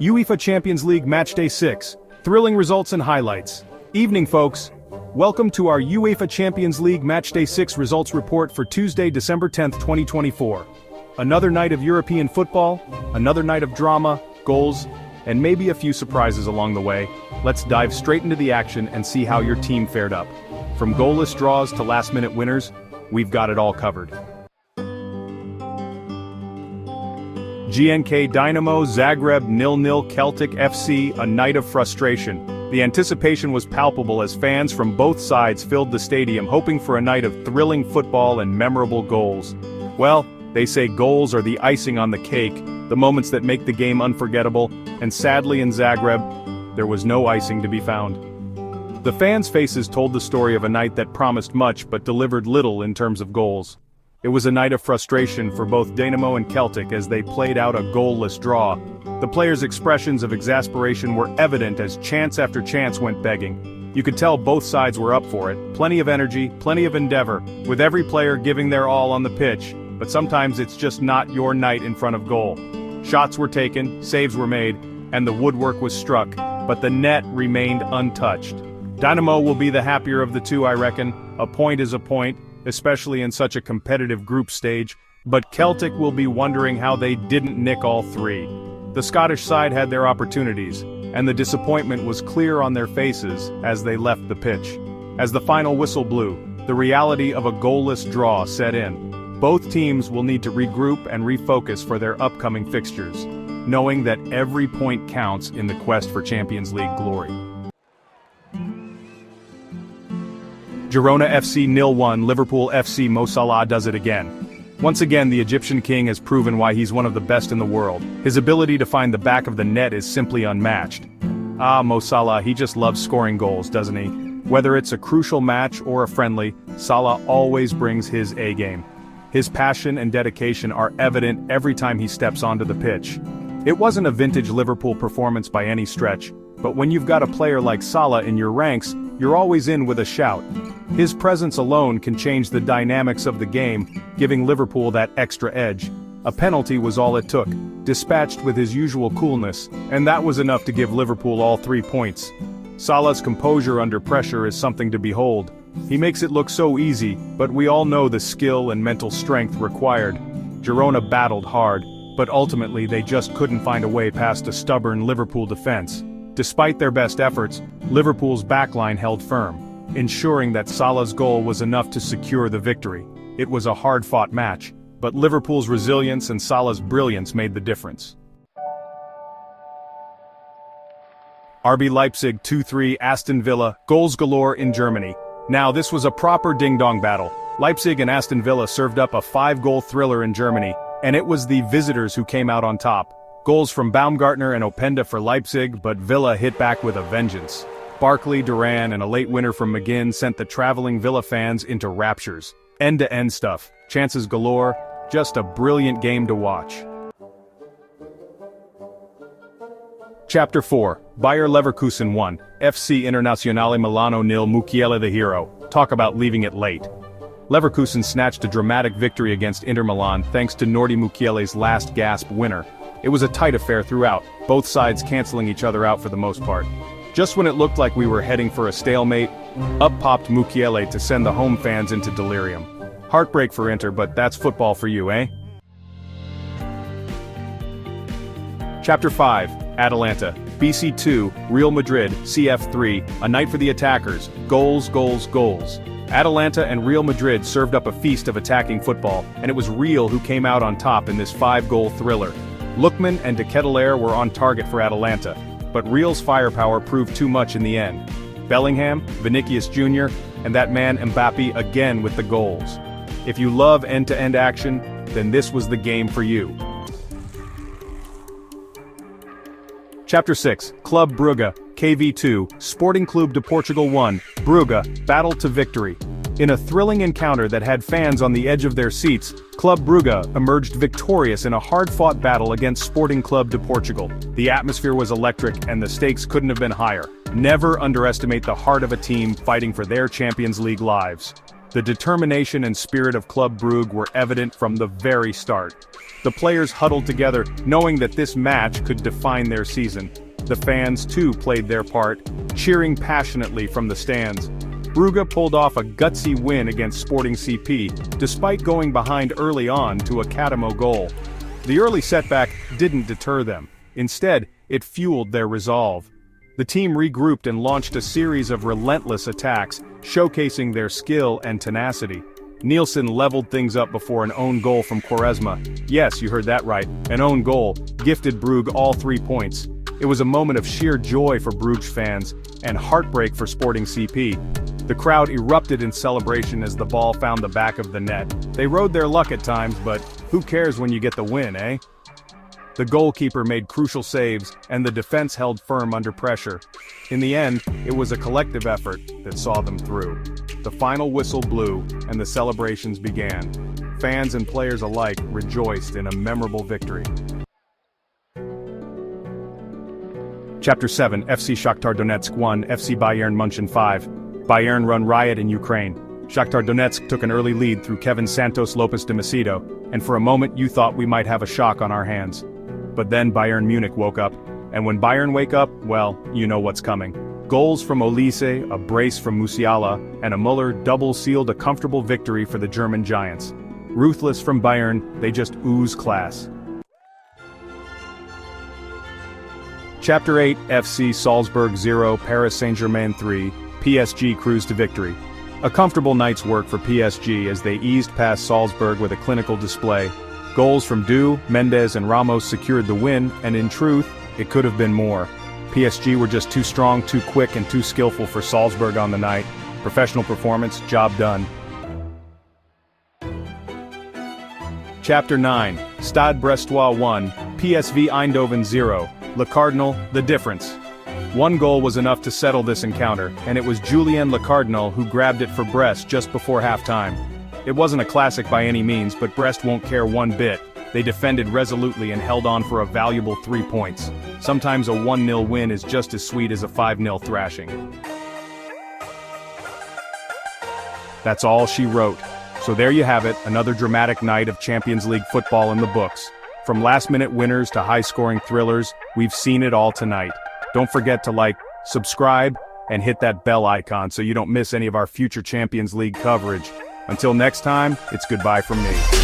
UEFA Champions League Matchday 6. Thrilling results and highlights. Evening, folks. Welcome to our UEFA Champions League Matchday 6 results report for Tuesday, December 10th, 2024. Another night of European football, another night of drama, goals, and maybe a few surprises along the way. Let's dive straight into the action and see how your team fared up. From goalless draws to last-minute winners, we've got it all covered. GNK Dynamo Zagreb 0-0 Celtic FC, a night of frustration. The anticipation was palpable as fans from both sides filled the stadium hoping for a night of thrilling football and memorable goals. Well, they say goals are the icing on the cake, the moments that make the game unforgettable, and sadly in Zagreb, there was no icing to be found. The fans' faces told the story of a night that promised much but delivered little in terms of goals. It was a night of frustration for both Dynamo and Celtic as they played out a goalless draw. The players' expressions of exasperation were evident as chance after chance went begging. You could tell both sides were up for it, plenty of energy, plenty of endeavor, with every player giving their all on the pitch, but sometimes it's just not your night in front of goal. Shots were taken, saves were made, and the woodwork was struck, but the net remained untouched. Dynamo will be the happier of the two, I reckon. A point is a point, especially in such a competitive group stage, but Celtic will be wondering how they didn't nick all three. The Scottish side had their opportunities, and the disappointment was clear on their faces as they left the pitch. As the final whistle blew, the reality of a goalless draw set in. Both teams will need to regroup and refocus for their upcoming fixtures, knowing that every point counts in the quest for Champions League glory. Girona FC 0-1 Liverpool FC. Mo Salah does it again. Once again, the Egyptian king has proven why he's one of the best in the world. His ability to find the back of the net is simply unmatched. Mo Salah, he just loves scoring goals, doesn't he? Whether it's a crucial match or a friendly, Salah always brings his A-game. His passion and dedication are evident every time he steps onto the pitch. It wasn't a vintage Liverpool performance by any stretch, but when you've got a player like Salah in your ranks, you're always in with a shout. His presence alone can change the dynamics of the game, giving Liverpool that extra edge. A penalty was all it took, dispatched with his usual coolness, and that was enough to give Liverpool all 3 points. Salah's composure under pressure is something to behold. He makes it look so easy, but we all know the skill and mental strength required. Girona battled hard, but ultimately they just couldn't find a way past a stubborn Liverpool defense. Despite their best efforts, Liverpool's backline held firm, ensuring that Salah's goal was enough to secure the victory. It was a hard-fought match, but Liverpool's resilience and Salah's brilliance made the difference. RB Leipzig 2-3 Aston Villa, goals galore in Germany. Now this was a proper ding-dong battle. Leipzig and Aston Villa served up a 5-goal thriller in Germany, and it was the visitors who came out on top. Goals from Baumgartner and Openda for Leipzig, but Villa hit back with a vengeance. Barkley, Duran, and a late winner from McGinn sent the traveling Villa fans into raptures. End-to-end stuff, chances galore, just a brilliant game to watch. Chapter 4, Bayer Leverkusen 1, FC Internazionale Milano 0 Mukiele the hero. Talk about leaving it late. Leverkusen snatched a dramatic victory against Inter Milan thanks to Nordi Mukiele's last-gasp winner. It was a tight affair throughout, both sides canceling each other out for the most part. Just when it looked like we were heading for a stalemate, up popped Mukiele to send the home fans into delirium. Heartbreak for Inter, but that's football for you, eh? Chapter 5, Atalanta, BC 2, Real Madrid, CF 3, a night for the attackers, goals, goals, goals. Atalanta and Real Madrid served up a feast of attacking football, and it was Real who came out on top in this 5-goal thriller. Lookman and De Ketelaere were on target for Atalanta, but Real's firepower proved too much in the end. Bellingham, Vinicius Jr., and that man Mbappe again with the goals. If you love end-to-end action, then this was the game for you. Chapter 6, Club Brugge, KV2, Sporting Clube de Portugal 1, Brugge, battled to victory. In a thrilling encounter that had fans on the edge of their seats, Club Brugge emerged victorious in a hard-fought battle against Sporting Clube de Portugal. The atmosphere was electric and the stakes couldn't have been higher. Never underestimate the heart of a team fighting for their Champions League lives. The determination and spirit of Club Brugge were evident from the very start. The players huddled together, knowing that this match could define their season. The fans, too, played their part, cheering passionately from the stands. Brugge pulled off a gutsy win against Sporting CP, despite going behind early on to a Catamo goal. The early setback didn't deter them. Instead, it fueled their resolve. The team regrouped and launched a series of relentless attacks, showcasing their skill and tenacity. Nielsen leveled things up before an own goal from Quaresma. Yes, you heard that right, an own goal, gifted Brugge all 3 points. It was a moment of sheer joy for Brugge fans, and heartbreak for Sporting CP. The crowd erupted in celebration as the ball found the back of the net. They rode their luck at times, but who cares when you get the win, eh? The goalkeeper made crucial saves, and the defense held firm under pressure. In the end, it was a collective effort that saw them through. The final whistle blew, and the celebrations began. Fans and players alike rejoiced in a memorable victory. Chapter 7, FC Shakhtar Donetsk 1, FC Bayern München 5. Bayern run riot in Ukraine. Shakhtar Donetsk took an early lead through Kevin Santos Lopez de Macedo, and for a moment you thought we might have a shock on our hands. But then Bayern Munich woke up, and when Bayern wake up, well, you know what's coming. Goals from Olise, a brace from Musiala, and a Muller double sealed a comfortable victory for the German Giants. Ruthless from Bayern, they just ooze class. Chapter 8, FC Salzburg 0, Paris Saint-Germain 3, PSG cruise to victory. A comfortable night's work for PSG as they eased past Salzburg with a clinical display. Goals from Du, Mendes and Ramos secured the win, and in truth, it could have been more. PSG were just too strong, too quick and too skillful for Salzburg on the night. Professional performance, job done. Chapter 9, Stade Brestois 1, PSV Eindhoven 0, Le Cardinal, the difference. One goal was enough to settle this encounter, and it was Julien Le Cardinal who grabbed it for Brest just before halftime. It wasn't a classic by any means, but Brest won't care one bit. They defended resolutely and held on for a valuable 3 points. Sometimes a 1-0 win is just as sweet as a 5-0 thrashing. That's all she wrote. So there you have it, another dramatic night of Champions League football in the books. From last-minute winners to high-scoring thrillers, we've seen it all tonight. Don't forget to like, subscribe, and hit that bell icon so you don't miss any of our future Champions League coverage. Until next time, it's goodbye from me.